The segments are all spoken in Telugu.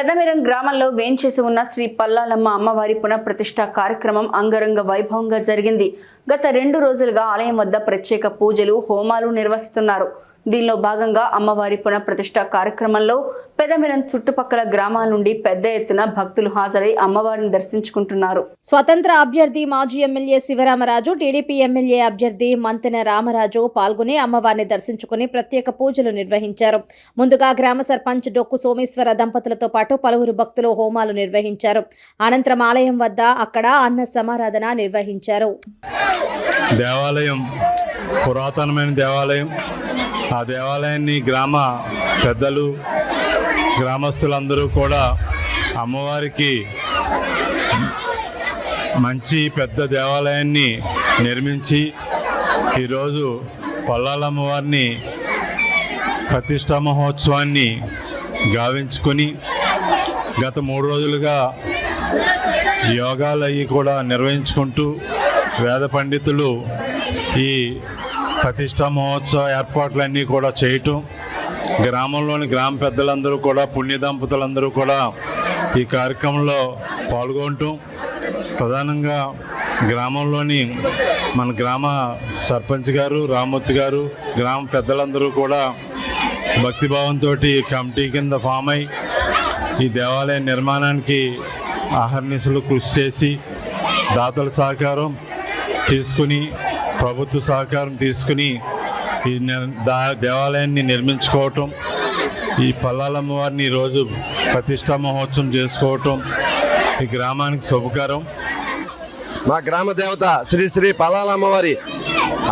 పెదమిరం గ్రామంలో వేంచేసి ఉన్న శ్రీ పల్లాలమ్మ అమ్మవారి పునఃప్రతిష్ఠ కార్యక్రమం అంగరంగ వైభవంగా జరిగింది. గత 2 రోజులుగా ఆలయం వద్ద ప్రత్యేక పూజలు, హోమాలు నిర్వహిస్తున్నారు. దీనిలో భాగంగా అమ్మవారి పునఃప్రతిష్ఠ కార్యక్రమంలో పెదమిరం చుట్టుపక్కల గ్రామాల నుండి పెద్ద ఎత్తున భక్తులు హాజరై అమ్మవారిని దర్శించుకుంటున్నారు. స్వతంత్ర అభ్యర్థి మాజీ ఎమ్మెల్యే శివరామరాజు, టీడీపీ ఎమ్మెల్యే అభ్యర్థి మంతెన రామరాజు పాల్గొని అమ్మవారిని దర్శించుకుని ప్రత్యేక పూజలు నిర్వహించారు. ముందుగా గ్రామ సర్పంచ్ డొక్కు సోమేశ్వర దంపతులతో పాటు పలువురు భక్తులు హోమాలు నిర్వహించారు. అనంతరం ఆలయం వద్ద అక్కడ అన్న సమారాధన నిర్వహించారు. దేవాలయం పురాతనమైన దేవాలయం. ఆ దేవాలయాన్ని గ్రామ పెద్దలు, గ్రామస్తులందరూ కూడా అమ్మవారికి మంచి పెద్ద దేవాలయాన్ని నిర్మించి ఈరోజు పల్లాలమ్మవారిని ప్రతిష్టా మహోత్సవాన్ని గావించుకొని గత 3 రోజులుగా యోగాలు అవి కూడా నిర్వహించుకుంటూ వేద పండితులు ఈ ప్రతిష్టా మహోత్సవ ఏర్పాట్లన్నీ కూడా చేయటం, గ్రామంలోని గ్రామ పెద్దలందరూ కూడా, పుణ్య దంపతులందరూ కూడా ఈ కార్యక్రమంలో పాల్గొనటం, ప్రధానంగా గ్రామంలోని మన గ్రామ సర్పంచ్ గారు, రామ్మూర్తి గారు, గ్రామ పెద్దలందరూ కూడా భక్తిభావంతో కమిటీ కింద ఫామ్ అయి ఈ దేవాలయ నిర్మాణానికి అహర్నిశలు కృషి చేసి దాతల సహకారం తీసుకుని, ప్రభుత్వ సహకారం తీసుకుని ఈ దేవాలయాన్ని నిర్మించుకోవటం, ఈ పల్లాలమ్మ వారిని ఈరోజు ప్రతిష్టా మహోత్సవం చేసుకోవటం ఈ గ్రామానికి శుభకరం. మా గ్రామ దేవత శ్రీ శ్రీ పల్లాలమ్మవారి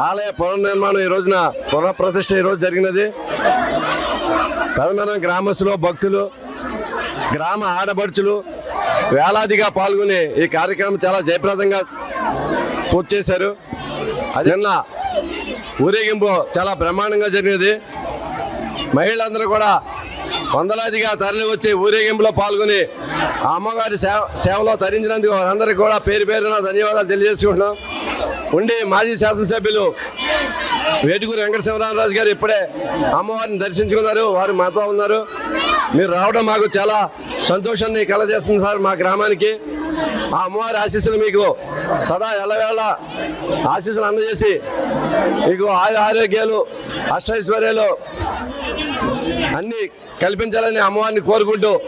ఆలయ పునర్నిర్మాణం ఈ రోజున పునఃప్రతిష్ఠ ఈరోజు జరిగినది. పెదమిరం గ్రామస్తులు, భక్తులు, గ్రామ ఆడపడుచులు వేలాదిగా పాల్గొని ఈ కార్యక్రమం చాలా జయప్రదంగా పూర్తి చేశారు. అది నిన్న ఊరేగింపు చాలా బ్రహ్మాండంగా జరిగినది. మహిళలందరూ కూడా వందలాదిగా తరలి వచ్చి ఊరేగింపులో పాల్గొని ఆ అమ్మగారి సేవలో తరించినందుకు వారందరికీ కూడా పేరు పేరున ధన్యవాదాలు తెలియజేసుకుంటున్నాం. ఉండి మాజీ శాసనసభ్యులు వేటుకూరి వెంకటశివరామరాజు గారు ఇప్పుడే అమ్మవారిని దర్శించుకున్నారు. వారు మాతో ఉన్నారు. మీరు రావడం మాకు చాలా సంతోషాన్ని కలగజేస్తుంది సార్. మా గ్రామానికి ఆ అమ్మవారి ఆశీస్సులు మీకు సదా ఎల్లవేళ ఆశీస్సులు అందజేసి మీకు ఆరోగ్యాలు, అష్టైశ్వర్యాలు అన్నీ కల్పించాలని అమ్మవారిని కోరుకుంటూ